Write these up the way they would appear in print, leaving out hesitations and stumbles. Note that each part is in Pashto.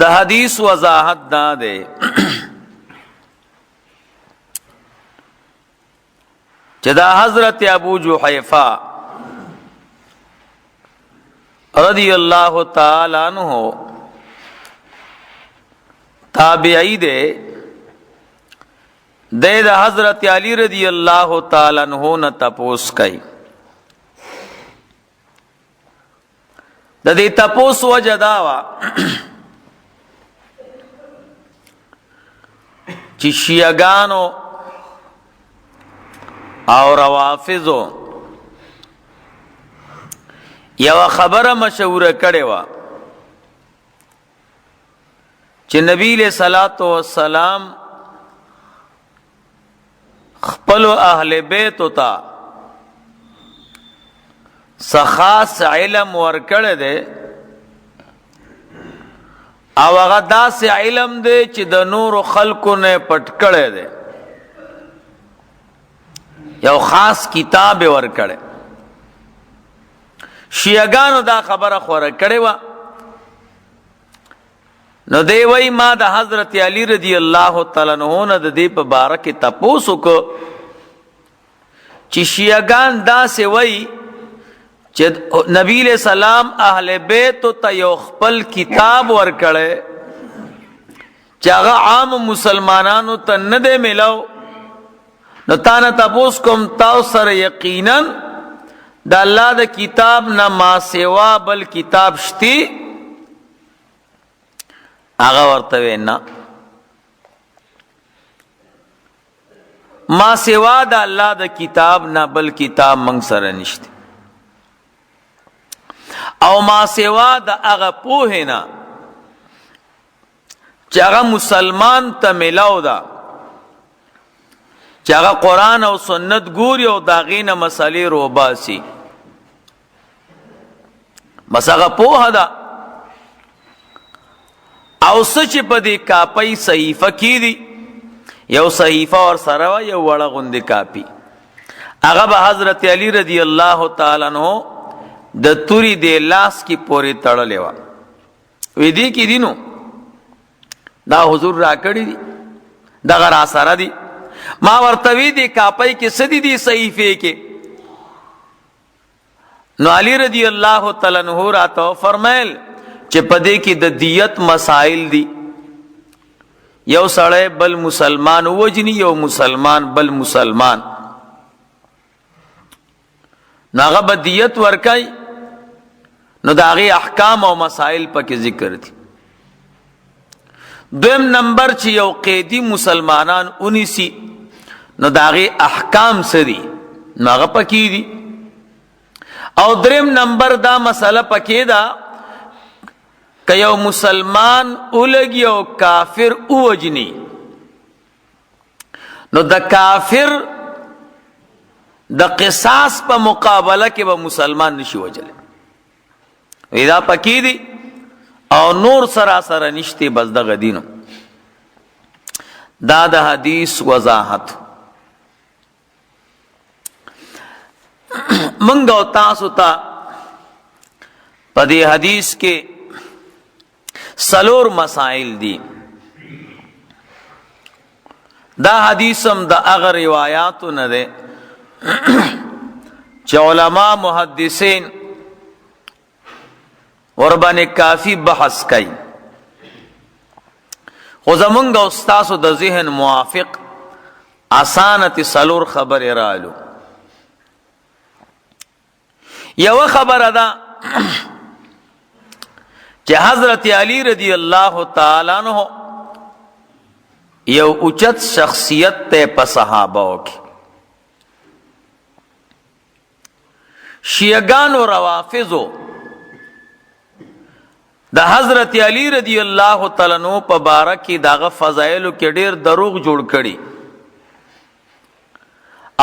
د حدیث وضاحت دا ده چې دا حضرت ابو جحیفہ رضی اللہ تعالی عنہ تابعی دے دا حضرت علی رضی اللہ تعالی عنہ نہ تپوس کئی دا دی تپوس وجہ داوا چی شیعگانو او روافضو یو خبر مشهوره کړي وا چې نبی له صلوات و سلام خپل اهل بیت تا سخاص علم ورکړه دے او هغه داسې علم دی چې د نور خلقو نه پټ کړه دے یو خاص کتاب ورکړه شیعگانو دا خبره خوره کړي وا نو دی وای ما د حضرت علی رضی الله تعالی عنہ نه د دې په باره کې تپوس وکړو چې شیعگان دا سی وای چې نبی علیہ السلام اهل بیت ته یو خپل کتاب ورکړي چې هغه عام مسلمانانو ته نه دی ملاو نو تانه تپوس کوم تاسو سره یقینا دا اللہ دا کتاب نہ ما سوا بل کتاب شتی آغا ورطوے نا ما سوا دا اللہ دا کتاب نہ بل کتاب منگ سر نشتی او ما سوا دا آغا پوہے نا چا آغا مسلمان تا ملاو دا چا آغا قرآن او سنت گوری او داغین مسئلے رو باسی بس هغه پوهه ده او سچ په دې کاپی صحیفه کې دي یو صحیفه ور سره یو وړه غوندې کاپی هغه به حضرت علی رضی الله تعالی عنہ د توري د لاس کې پورې تړلې و وې دې کې دینو دا حضور راکړی دي دا غرا سره دي ما ورته وی دې کاپی کې سدي دي صحیفه کې نو علی رضی اللہ تعالی عنہ راتو فرمائل چې پدې کې د دیت مسائل دي یو سړی بل مسلمان وجنی یو مسلمان بل مسلمان ناغه به دیت ورکای نو داغي احکام او مسائل پکې ذکر دي دویم نمبر چې یو قیدی مسلمانان 19 نو داغي احکام سری ناغه پکې دي او دریم نمبر دا مسئلہ پکې دا که یو مسلمان اولگی او کافر اوجنی نو دا کافر دا قصاص پا مقابلہ کې با مسلمان نشی وجلے ویدا پکې دی او نور سراسر نشتی بس دا غدینو دا دا حدیث وضاحت منگو تاسو تا پدی حدیث کے سلور مسائل دی دا حدیثم دا اگر روایاتو ندے چه علماء محدثین وربان کافی بحث کئی خوزمونگا استاسو دا ذہن موافق آسانت سلور خبر رالو یو خبر ادا کہ حضرت علی رضی اللہ تعالی عنہ یو اوچت شخصیت تے پا صحاباو کی شیعگان و روافضو دا حضرت علی رضی اللہ تعالی عنہ پا بارکی داغ فضائلو کے دیر دروغ جوڑ کری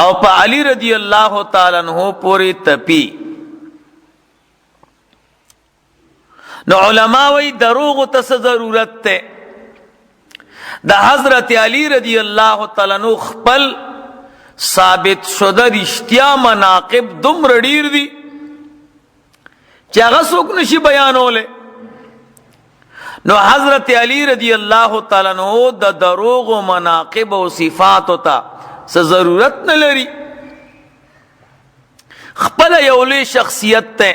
او پا علی رضی اللہ تعالی عنہ پوری تپی نو علماء وی دروغ تس ضرورت تے دا حضرت علی رضی اللہ تعالی عنہ خپل ثابت شده رشتیا مناقب دم رډیر دی چې هغه څوک نشي بیانوله نو حضرت علی رضی اللہ تعالی عنہ د دروغ و مناقب و صفات تا س ضرورت نه لري. خپل یو لوی شخصیت ته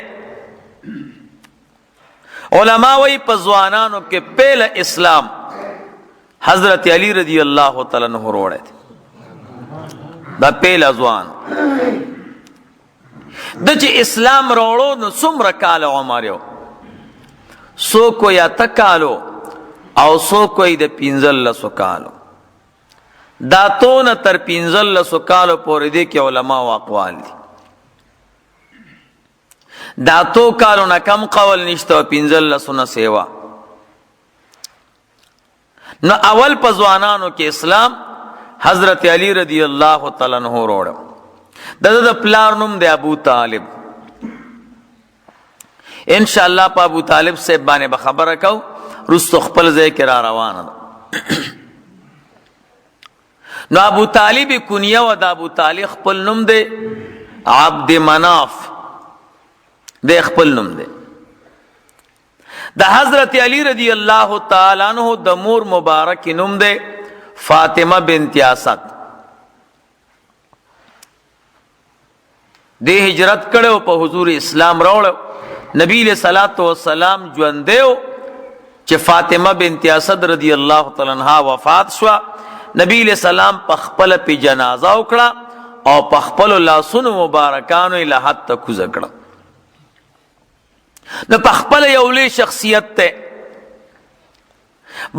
علماء وی په ځوانانو کې پهل اسلام حضرت علی رضی اللہ تعالی عنہ وروړی دا پهل ځوان د چې اسلام وروړو نو څومره کال عمر یو سو کو یا تکالو او سو کوئی د 15 کالو دا تو نه تر 15 کالو پورې دي کې علما او اقوال دي. دا تو کالو نه کم قول نشته 15 نه سیوا. نو اول په ځوانانو کې اسلام حضرت علی رضی اللہ تعالی عنہ وروړو. د پلار نوم دی ابو طالب. انشاءاللہ پا ابو طالب سے بانے بخبر کو رستو خپل ځای کې را روانه ده. نو ابو طالب کنیه و د ابو طالب خپل نوم دی عبد مناف دی خپل نوم دی. د حضرت علی رضی اللہ تعالی عنہ د مور مبارک نوم دی فاطمہ بنت اسد. دی ہجرت کړو په حضور اسلام راوړو. نبی علیہ الصلوۃ والسلام ژوند دیو چې فاطمہ بنت اسد رضی اللہ تعالی عنہا وفات شو. نبی علیہ السلام په خپل په جنازه وکړه او په خپل لاسونو مبارکانو له حد ته کوزه کړه. نو په خپل یو لوی شخصیت ته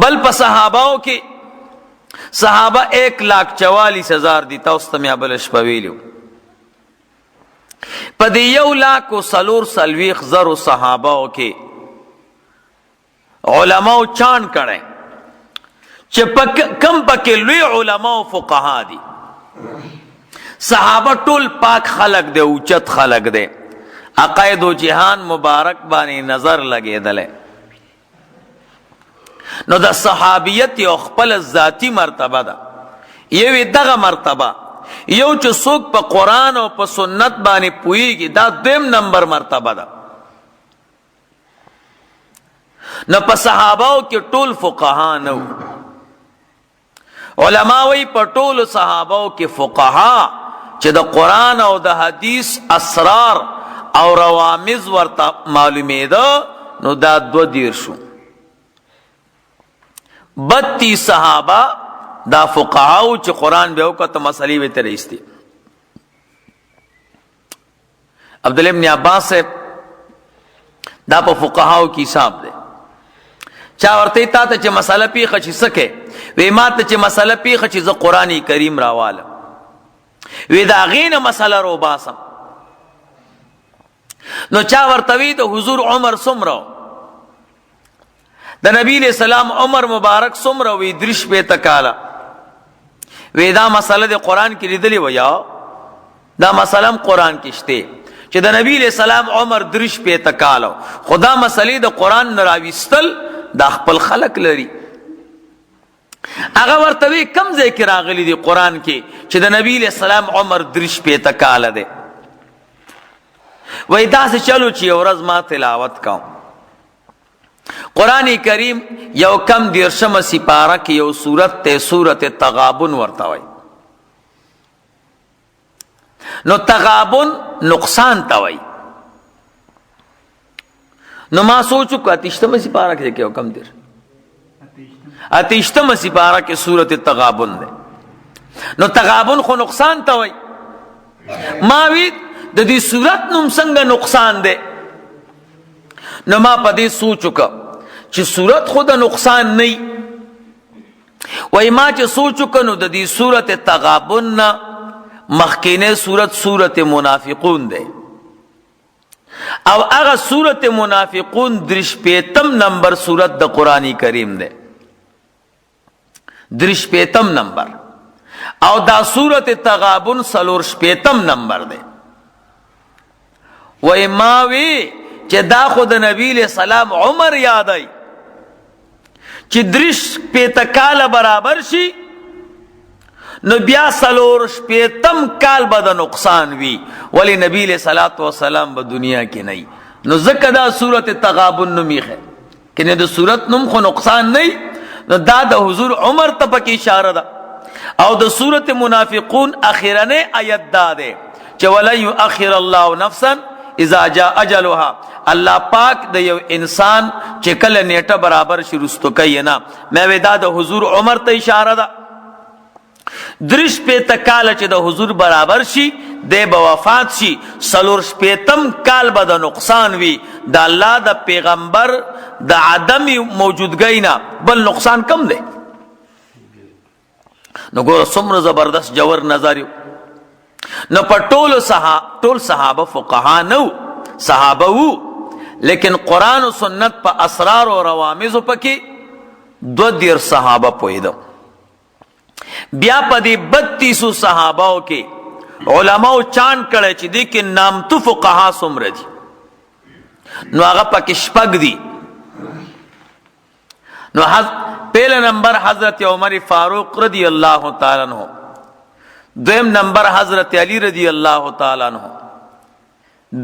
بل په صحاباو کې صحابه 1,44,000 دي. تاسو ته مې بل شپه ویلو په دې 1,40,000 صحاباو کې علماو چاند کړي چې کم پکې لوی علما او فقها دي. صحابه ټول پاک خلق دي، اوچت خلق دي، عقاید و جهان مبارک باندې نظر لګېدل. نو د صحابیت یو خپل ذاتی مرتبه ده. یو دغه مرتبه یو چې څوک په قرآن او په سنت باندې پوهیږي دا دویم نمبر مرتبه ده. نو په صحاباو کې ټول فقها نه وو. علما وی په ټول صحاباو کې فقها چې د قرآن او د حدیث اسرار او روامز ورته معلومېده نو دا 2 شو. 32 صحابه دا فقهاو چې قرآن به وکړه مسلې به ترې ایستي. عبدالله ابن عباس دا په فقهاو کې حساب دی. چا ورته تا ته چې مسله پیښه چې سکه وی ما ته چې مسله پیښه چې زه قرآن کریم راواله وی دا غینه مسله رو باسم. نو چا ورته وی د حضور عمر څومره د نبی علیہ السلام عمر مبارک څومره وی 3 کاله وی دا مسله د قرآن کې لیدلی و یا دا مسله قرآن کې شته چې د نبی علیہ السلام عمر 3 کاله خدا مسلې د قرآن نراویستل دا خپل خلق لري. هغه ورته وی کم ځای کې راغلی دی قرآن کې چې د نبی علیہ السلام عمر 3 کاله دی. وی داسې چلو چې یو ورځ ما تلاوت کوم قرآن کریم یو کم 10 سپاره کې یو سورت ته سورت تغابن ورته وی. نو تغابن نقصان ته وی. نو ما سوچو که 28 سپاره کې یو کم 28 سپاره کې سورت تغابن ده. نو تغابن خو نقصان ته وی. ما وی د دې سورت نوم څنګه نقصان ده. نو ما په دې سوچو که چې سورت خود نقصان نه وای ما چې سوچو که نو د دې سورت تغابن نه مخکینه سورت منافقون ده او هغه سورت منافقون 35 نمبر سورت د قرآن کریم ده 35 نمبر او دا سورت تغابن 43 نمبر ده. وای ما وی چې دا خود نبی علیہ السلام عمر یادای چې 3 کاله برابر شي نو بیا 43 کال به د نقصان وی ولی نبی علیہ الصلوۃ والسلام به دنیا کې نه. نو ځکه دا سورت تغابن نومیخه کنه د صورت نوم خو نقصان نه دا د حضور عمر ته پکې اشاره ده. او د سورت منافقون اخیرنه آیت دا ده چې ولا یؤخر الله نفسا اذا جاء اجلها. الله پاک د یو انسان چې کله نیټه برابر شي رستو کوي نه. مې ودا د حضور عمر ته اشاره ده. درش په تکاله چې د حضور برابر شي د به وفات شي، سلور شپیتم کال به د نقصان وي د الله د پیغمبر د عدم موجودګۍ نه بل نقصان کم دی. نو ګوره څومره زبردست جوور نظر یو. نو په ټول صحابه فقها نو صحابه وو، لیکن قرآن و سنت په اسرار و روامزو پکې 22 صحابه پوهیدو. بیا په دې 32 صحابهو کې علماو چاند کړی چې دې کې نامتو فقها څومره دي. نو هغه پکې شپږ دي. نو پہلا نمبر حضرت عمر فاروق رضی اللہ تعالیٰ عنہ، دویم نمبر حضرت علی رضی اللہ تعالیٰ عنہ،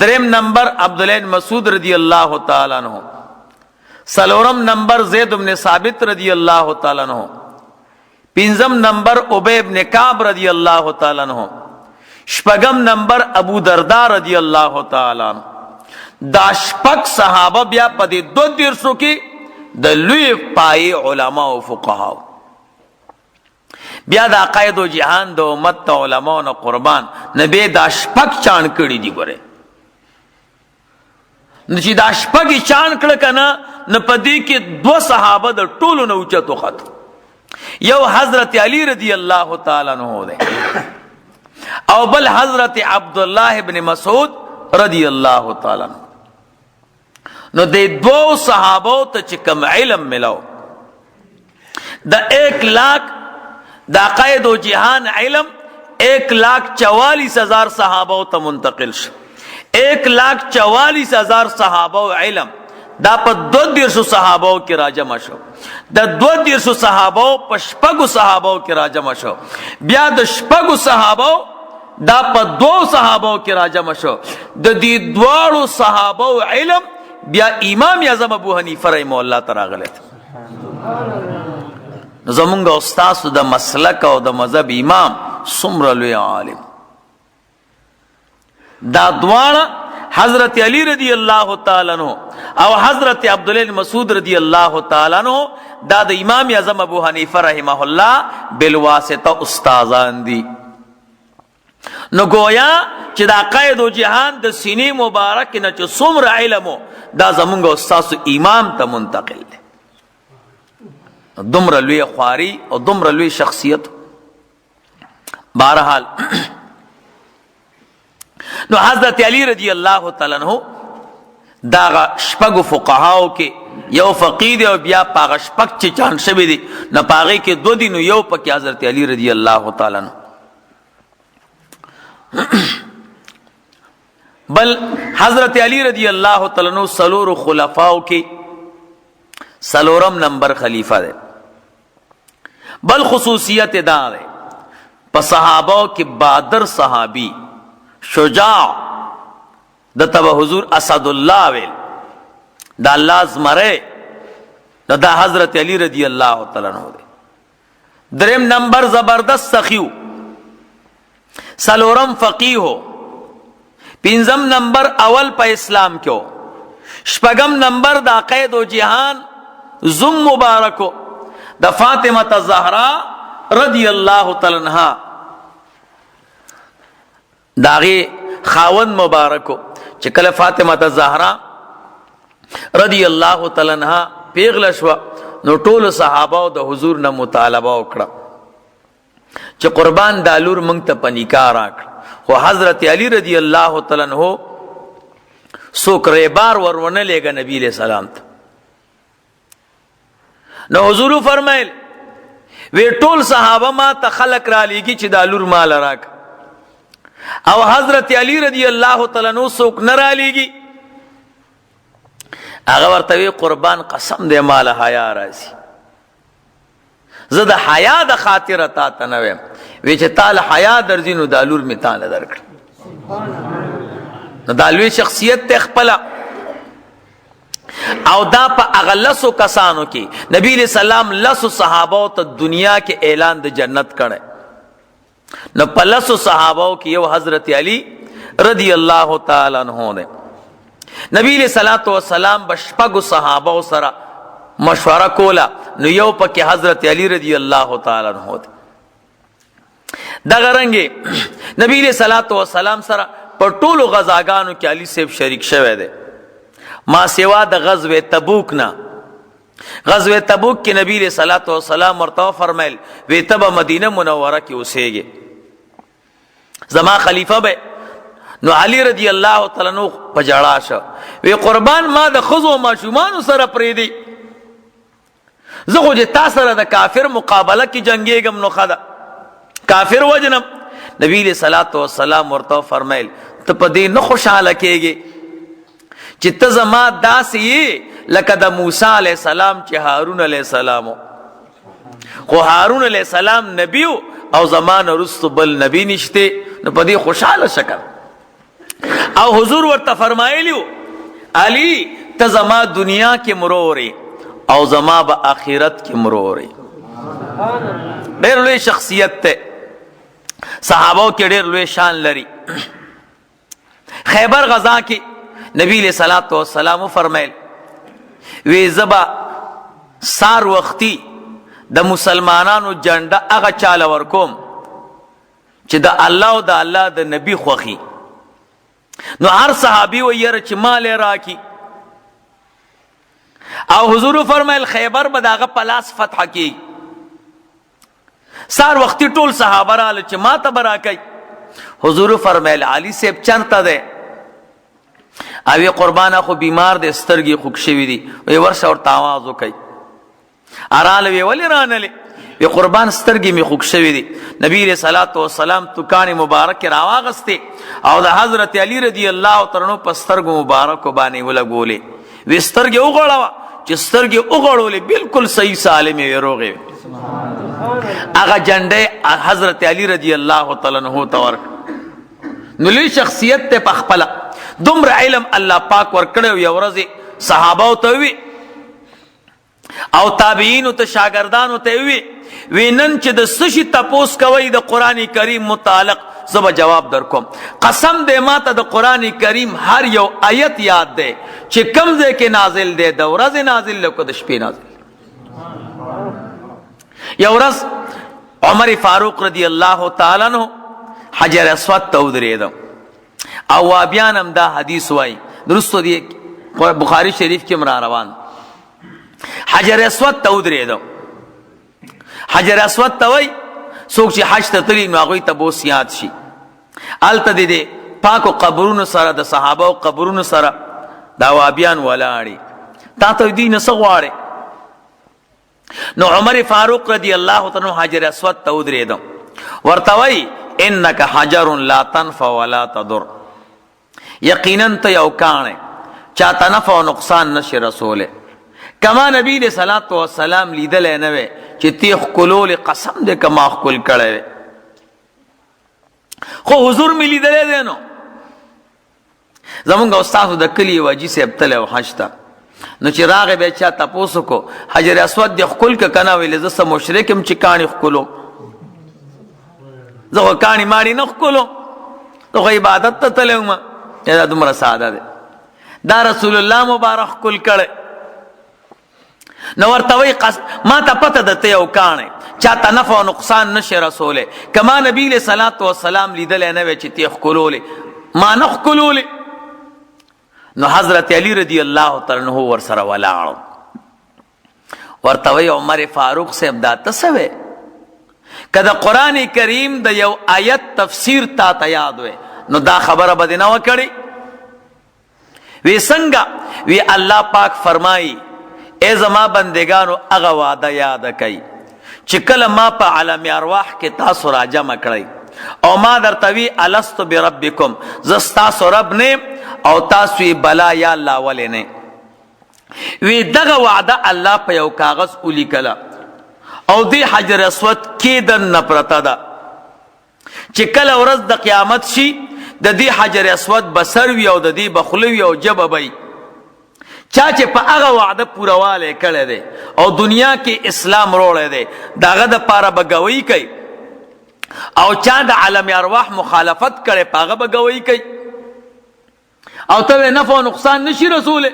دریم نمبر عبداللہ بن مسعود رضی اللہ تعالیٰ عنہ، سلورم نمبر زید بن ثابت رضی اللہ تعالیٰ عنہ، پنجم نمبر ابی بن کعب رضی اللہ تعالیٰ عنہ، شپږم نمبر ابو درداء رضی اللہ تعالیٰ عنہ. دا شپږ صحابه بیا په دې 2 کې د لوی پای علما او فقها. بیا د عقاید او جهان د امت علماء او قربان نبی دا شپږ چان کړي دي. ګوره نو چې دا شپږ چان کړه کنه نه پدې کې 2 صحابه د ټولو نه اوچتو خط. یو حضرت علی رضی الله تعالی عنہ ده او بل حضرت عبد الله ابن مسعود رضی الله تعالی عنہ. نو دې 2 صحابو ته چې کوم علم ملاو د 1,00,000 د عقاید او جهان علم 1,44,000 صحابو ته منتقل شو. 1,44,000 صحابو علم دا په 200 صحابو کې راجمع شو. د 200 صحابو په شپږو صحابو کې راجمع شو. بیا د شپږو صحابو دا په 2 صحابو کې راجمع شو. د دې دواړو صحابو علم بیا امام اعظم ابو حنیفه رحمه الله تراغله. زمونږ استاد د مسلک او د مذهب امام څومره لوی عالم. دا دواړه حضرت علی رضی الله تعالی عنہ او حضرت عبداللہ بن مسعود رضی الله تعالی عنہ دا د امام اعظم ابو حنیفه رحمه الله بالواسطه استادان دي. نو گویا چې دا عقاید او جهان د سینې مبارک نه چې څومره علم دا زمونږ استاد امام ته منتقل دی. دومره لوی خواري او دومره لوی شخصیت. بہرحال نو حضرت علی رضی اللہ تعالی عنہ دا شپږ فقهاو کې یو فقيه دی او بیا پاغه شپږ چې چان شوی دی نه پاغه کې 2 دي نو یو پکې حضرت علی رضی اللہ تعالی عنہ. بل حضرت علی رضی اللہ تعالی عنہ سلور خلفاو کې سلورم نمبر خلیفہ دے. بل خصوصیت دا دے پا صحاباو کې بادر صحابی شجاع د تبا حضور اسد اللہ ویل دا اللہ زمرے دا حضرت علی رضی اللہ تعالی عنہ دے. درم نمبر زبردست سخیو، سلورم فقیہو، پنجم نمبر اول پا اسلام کیو، شپگم نمبر دا عقید و جہان زم مبارکو دا فاطمہ الزہرا رضی اللہ تعالی عنہ داغی خاون مبارکو چکل فاطمہ الزہرا رضی اللہ تعالی عنہ پیغل شوا نو ټول صحابہ دا حضور نا مطالبہ اکڑا چه قربان دالور منگ تا پنیکار آکڑ. و حضرت علی رضی اللہ تعالی عنہ سوک ریبار ورونه لے گا نبی علیہ السلام تا. نو حضور فرمائل وی ټول صحابہ ما تا خلق را لیگی چی دالور مال راک او حضرت علی رضی اللہ تعالی عنہ سوک نرا لیگی اگر ورطوی قربان قسم دے مال حیا رازی زد حیا دا خاطر تا تنویم وی چه تال حیا درزینو دالور می تال درکڑ. دالوی شخصیت تے اخپلا او دا په هغه لسو کسانو کې نبی علیہ السلام لسو صحابو ته دنیا کې اعلان د جنت کړي. نو په لسو صحابو کې یو حضرت علی رضی اللہ تعالی عنہ نے نبی علیہ الصلوۃ والسلام بشپغو صحابو سره مشوره کولا. نو یو پکې حضرت علی رضی اللہ تعالی عنہ دی. دغه رنګه نبی علیہ الصلوۃ والسلام سره په ټولو غزاګانو کې علی صاحب شریک شوه دی ما سوا د غزوه تبوک نه. غزوه تبوک کې نبی علیہ الصلوۃ والسلام ورته فرمایل وی تب مدینه منوره کې اوسېږي زما خلیفہ به. نو علی رضی اللہ تعالی عنہ پجاړه شو وی قربان ما د خزو ماشومان سره پرې دی زه خو چې تاسو سره د کافر مقابله کې جنگېږم نو خدا کافر وجنم. نبی علیہ الصلوۃ والسلام ورته فرمایل ته په دې نه خوشاله کېږي چې ته زما داسې یې لکه د موسی علیہ السلام چې هارون علیہ السلام خو هارون علیہ السلام نبی او زمانه رستو بل نبی نشته. نو په دې خوشاله شکل او حضور ورته فرمایلیو علی ته زما دنیا کې مروري او زما به آخرت کې مروري. ډېر لوی شخصیت ته صحابو کې ډېر لوی شان لري. خیبر غزا کې نبی علیہ الصلوۃ والسلام فرمایل وی زبا سار وختي د مسلمانانو جنډه هغه چاله ورکوم چې د الله او د الله د نبی خوخي. نو هر صحابي ویره چې مال راکی او حضور فرمایل خیبر به داغه پلاس فتح کی. سار وختي ټول صحابه را چې ما ته براکای. حضور فرمایل علی صاحب چرته ده اوی قربانه خو بیمار ده سترګي خوک شوی دي وی ورشه اور تاواز وکي اراله وی ولې رانلې وی قربان سترګي می خوک شوی دي. نبی علیہ الصلوۃ والسلام توکان مبارک راواغسته او د حضرت علی رضی الله تعالی عنہ په سترګو مبارک باندې ولګولې وی سترګي وغړوا چې سترګي وغړولې بالکل صحیح سالم وی روغه هغه جنډه حضرت علی رضی الله تعالی عنہ تور. نو لوی شخصیت ته پخپل دومره علم الله پاک ورکړو یو ورځ صحابه ته وی او تابعین ته شاګردانو ته وی وینن چې د سشي تپوس کوي د قران کریم متعلق زب جواب در کوم. قسم دې ماته د قران کریم هر یو آیت یاد ده چې کوم ځای کې نازل ده د ورځې نازل لکه د شپې نازل. یو ورځ عمر فاروق رضی الله تعالی عنہ حجر اسود ته ودرېدو او بیان هم دا حدیث وای درستو دی بخاری شریف کې مرا روان حجر اسود ته ودرېدو. حجر اسود ته وای څوک چې حج ته تللی نو هغوی ته بوس یاد شي. هلته د پاکو قبرونو سره د صحابه قبرونو سره دا وابیان ولاړي تا ته دوی نه څه غواړې. نو عمر فاروق رضی الله تعالی عنہ حجر اسود ته ودرېدو ورته وای انک حجر لا تنفع ولا تضر یقینا ته یو کاڼی چاته نفع او نقصان نشي رسوله. کما نبی علیہ الصلوۃ والسلام لیدل نه وي چې تیخ کولول قسم دې کما خپل کړي خو حضور ملي دلې دینو. زمونږ استاد د کلی واجی سیب تل او حجتا نو چې راغه به چا تاسو کو حجر اسود د خپل ک کنه ویل زسه مشرکم چې کانی خپلو زه کانی ماړي نه خپلو تو عبادت ته تلم دا دومره ساده ده دا رسول الله مبارک کول کړي. نو ورته وی ما ته پته ده ته یو کانه چاته نفع او نقصان نشي رسوله. کما نبی علیہ الصلوۃ والسلام لیدل نه وی چې تیخ کولول ما نخ کولول. نو حضرت علی رضی اللہ تعالی عنہ ور سره ولاړ ورته وی عمر فاروق صاحب دا تسوي کله قران کریم د یو آیت تفسیر تا یاد وي نو دا خبره بده نه وکړي. وی څنګه وی الله پاک فرمایي اے زما بندگانو هغه وعده یاد کړئ چې کله ما په عالم ارواح کې تاسو راجمع کړئ او ما درته وی الست بربکم زستاسو رب نه او تاسو بلا یا الله ولې نه. وی دغه وعده الله په یو کاغذ ولیکله او دی حجر اسود کېدن نه پرته ده چې کله ورځ د قیامت شي د دې حجر اسود بسر وي او د دې بخلوي او جبه وي چا چې په هغه وعده پوروالی کړی دی او دنیا کې اسلام روړی دی د هغه دپاره به ګویي کوي، او چا د عالم ارواح مخالفت کړی په هغه به ګویي کوي، او ته نفع او نقصان نشي رسولی.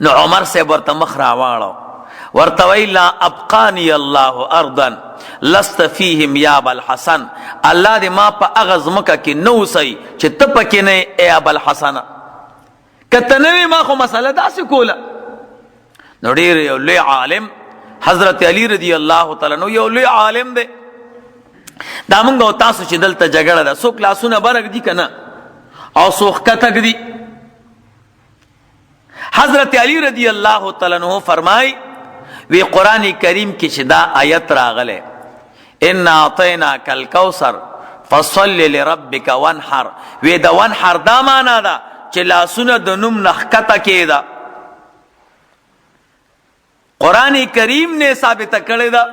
نو عمر صاحب ورته مخ راواړو، ورته وی لا ابقانی الله ارضا لست فیهم یا ابوالحسن، الله دې ما په هغه ځمکه کې نه اوسئ چې ته پکې نه ای ابوالحسنه، که ته نه وې ما خو مسله داسې کوله. نو ډېر یو لوی عالم حضرت علی رضی الله تعالی عنہ یو لوی عالم دی. دا مونږ او تاسو چې دلته جګړه ده، څوک لاسونه برګ دي که نه او څوک کتک دي. حضرت علی رضی الله تعالی عنہ فرمای وی قرآن کریم کې چې دا آیت راغله انا اعطیناک الکوثر فصل لربک وانحر، وی دا وانحر دا معنا ده چې لاسونه د نوم نخکته کېده. قرآن کریم نے ثابت کړی ده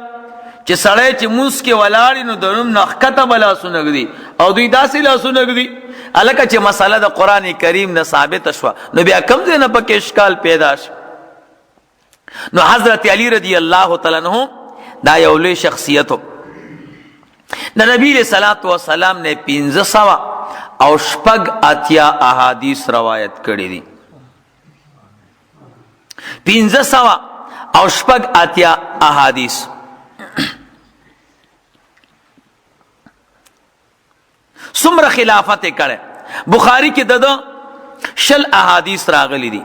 چې سړی چې مونځ کې ولاړ نو د نوم نخکته به لاسونه ږدي، او دوی داسې لاسونه ږدي. هلکه چې مسله د قرآن کریم نه ثابته شوه نو بیا کوم ځای نه پکې اشکال پیدا شي. نو حضرت علی رضی الله تعالی عنہ دا یو لوی شخصیت و. د نبی علیہ الصلوۃ والسلام نے 1500 او شپږ اتیا احادیث روایت کړي دي. 1500 او شپږ اتیا احادیث. څومره خلافت کړي. بخاری کې د 60 احادیث راغلي دي،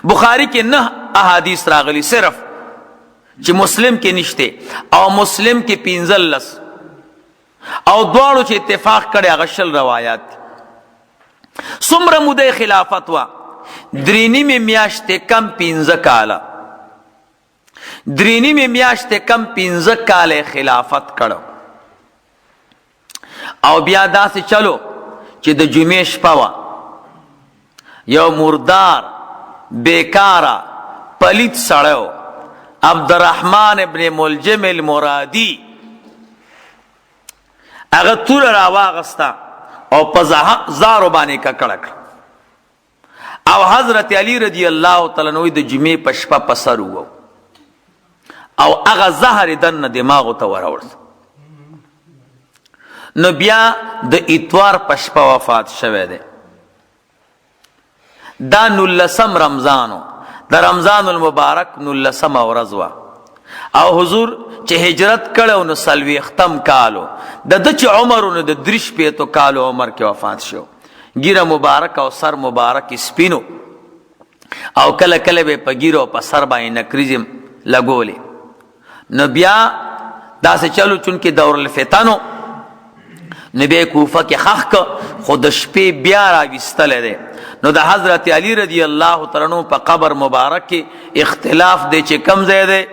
بخاری کې 9 احادیث راغلي صرف چې مسلم کې نشته، او مسلم کې 15 او دواړو چې اتفاق کړي هغه 60 روایات. څومره موده خلافت وا 3.5 میاشتې کم 15 کاله، 3.5 میاشتې کم 15 کاله خلافت کړو. او بیا داسې چلو چې د جمعې شپه وه، یو مردار بیکاره پلیت سړی عبدالرحمن ابن ملجم المرادی، هغه توره راواغسته او په زارو باندې ککړه کړه، او حضرت علی رضی الله تعالی عنہ د جمعې په شپه په سر وو، او هغه زهر دننه دماغو ته وراوړ. نو بیا د اتوار په شپه وفات شوی دی. دا 19 رمضانو، د رمضان المبارک 19 ورځ وه، او حضور چې هجرت کړو نو 40 کالو د چې عمر نو د 3 کالو عمر کې وفات شو. ګیره مبارک او سر مبارک سپینو، او کله کله به په ګیره او په سر باندې نکریزم لګولې. نو بیا داسې چلو چونکې دور الفتنو نبی کوفه کې خخ که خود شپې بیا راویستلی دی. نو د حضرت علی رضی الله تعالی عنہ په قبر مبارک کې اختلاف دی چې کم ځای دی.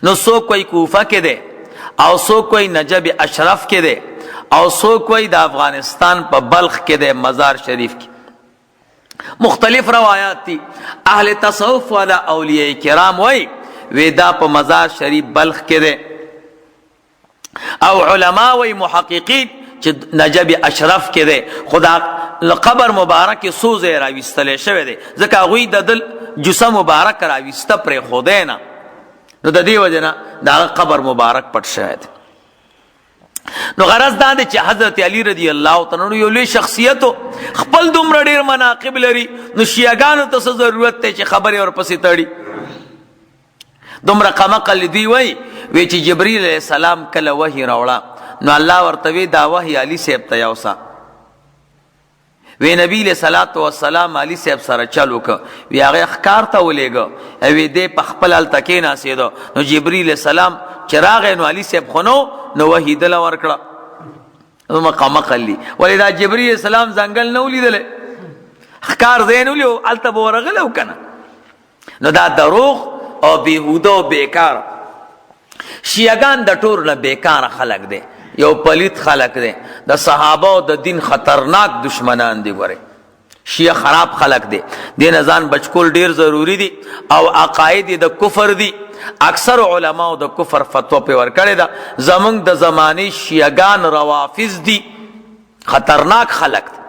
نو څوک کوئی کوفه کې دی، او څوک کوئی نجب اشرف کې دی، او څوک کوئی د افغانستان په بلخ کې دی مزار شریف کې. مختلف روایات دي. اهل تصوف والا اولیاء کرام وای ودا په مزار شریف بلخ کې دی، او علماء وی محققین چې نجب اشرف کې دی. خدا قبر مبارک سوزه راویستل شوی دی، ځکه هغوی د دل جسه مبارک راویسته پرې خودی نه، نو د دې وجه نه د قبر مبارک پټ شوی دی. نو غرض دا دی چې حضرت علی رضی الله تعالی عنہ یو لوی شخصیت خپل دومره ډېر مناقب لري، نو شیعګانو ته څه ضرورت دی چې خبرې ورپسې تړي. دومره قمقل دی وی چې جبریل علیہ السلام کله وحی راوړه نو الله ورته وی دا وحی علی صاحب ته یوسه. وی نبی علیہ الصلوۃ والسلام علی صاحب سره چلو که وی هغه ښکار ته ولېږه، وی دی په خپل هلته کېناستېده. نو جبریل علیہ السلام چې راغی نو علي صاحب خو نو وحی دله ورکړه. قمقل دی ولې دا جبریل علیہ السلام ځنګل نه ولیدلی، ښکار ځای نه ولیو، هلته به ورغلی و که نه. نو دا دروغ او بیهوده او بیکار. شیعگان د ټول نه بیکار خلق دی، یو پلیت خلق دی، د صحابه او د دین خطرناک دشمنان دی. ګوره شیعه خراب خلق دی، دین ځان بچکول ډیر ضروری دی، او عقاید د کفر دی. اکثر علماء د کفر فتوا په ورکړی ده. زمونږ د زمانه شیعگان روافض دی، خطرناک خلق دی.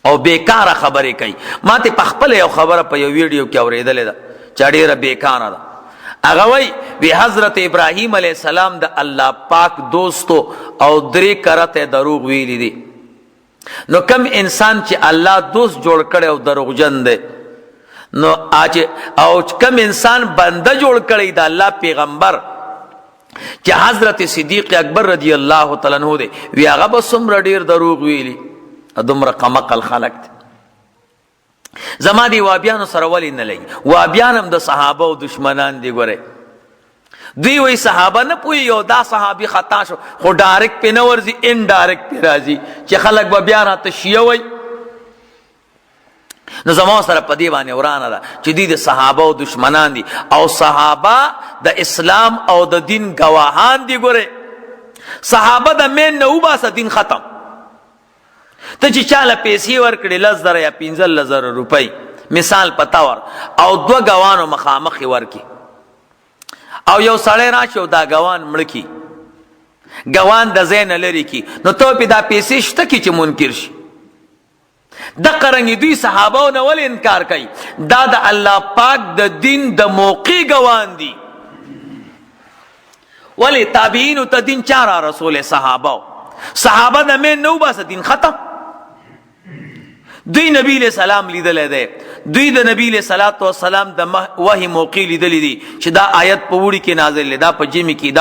او بیکاره خبرې کوي. ما ته په خپل یو خبره په یو ویډیو کې اورېدلې ده چې ډېره بیکاره ده. هغه وی حضرت ابراهیم علیه السلام د الله پاک دوستو او 3 کرته دروغ ویلی دي. نو کم انسان چې الله دوست جوړ کړي او دروغجن دی، نو او کم انسان بنده جوړ کړي د الله پیغمبر چې حضرت صدیق اکبر رضی الله تعالی عنہ دی، وی هغه به څومره ډیر دروغ ویلی. دومره قمقل خلق دی. زما دی وابیانو سره ولې نه لګي؟ وابیان هم د صحابه او دشمنان دی. ګوره دوی وی صحابه نه پوي یو دا صحابي خطا شو، خو ډایرکټ په نه ورځي، ان ډایرکټ په راځي چې خلک به بیا راته شیعه وي. نو زما سره په دی باندې ورانه ده چې دوی د صحابه او دشمنان دي، او صحابه د اسلام او د دین گواهان دي. ګوره صحابه د مین نه وباسه دین ختم. ته چې چاله پیسې ورکړې 10,000 یا 15,000 روپۍ مثال پتاور او 2 غوانو مخامخ ورکی، او یو سړی راشي او دا غوان مړ کی، غوان د زین لري کی، نو ته په دا پیسې شته کی چې منکر شي. د قرنګ دوی صحابه نه ول انکار کوي. دا د الله پاک د دین د موقع غوان دي. ولی تابعین ته دین چارا رسول صحابه د مین نو بس دین ختم. دوی نبی علیہ السلام لیدل دی، دوی د نبی علیہ الصلوۃ والسلام د وحی موقع لیدل دي چې دا آیت په وړي کې نازل دی، دا په جمی کې،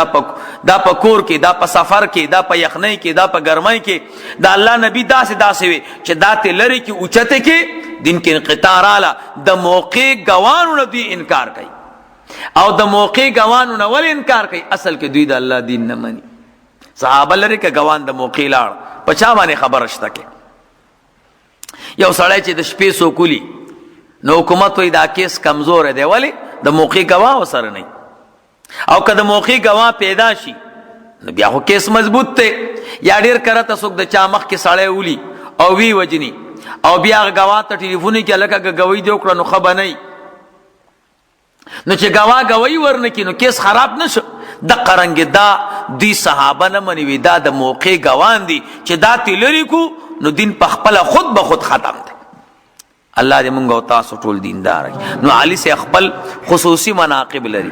دا په کور کې، دا په سفر کې، دا په یخنۍ کې، دا په ګرمۍ کې. دا الله نبی داسې وي چې دا ته لری کې اوچته کې دین کې انقطاع رااله. د موقع غوانو دوی انکار کوي، او د موقع غوانو نه ول انکار کوي. اصل کې دوی د الله دین نه مني. صحابه لري کې غوان د موقع لاړ په چا باندې خبر شته کې. یو سړی چې د شپې سوکولی، نو حکومت وی دا کیس کمزور دی، ولی د موقع گواه سره نه. او که د موقع گواه پیدا شي نو بیا خو کیس مضبوط دی. یا ډیر کرته څوک د چا مخ کې سړی ولی او وی وجنی، او بیا گواه ته ټلیفون کې لکه گوی دی وکړه نو خبر نه. نو چې گواه گوی ورنکې نو کیس خراب نشو. د قرنګ دا دی صحابه نه مني، وی دا د موقع گوان دي چې دا تلری کو نو دین په خپل خود به خود ختم دی. الله دې مونږ او تاسو ټول دیندار. نو علي سے خپل خصوصي مناقب لري.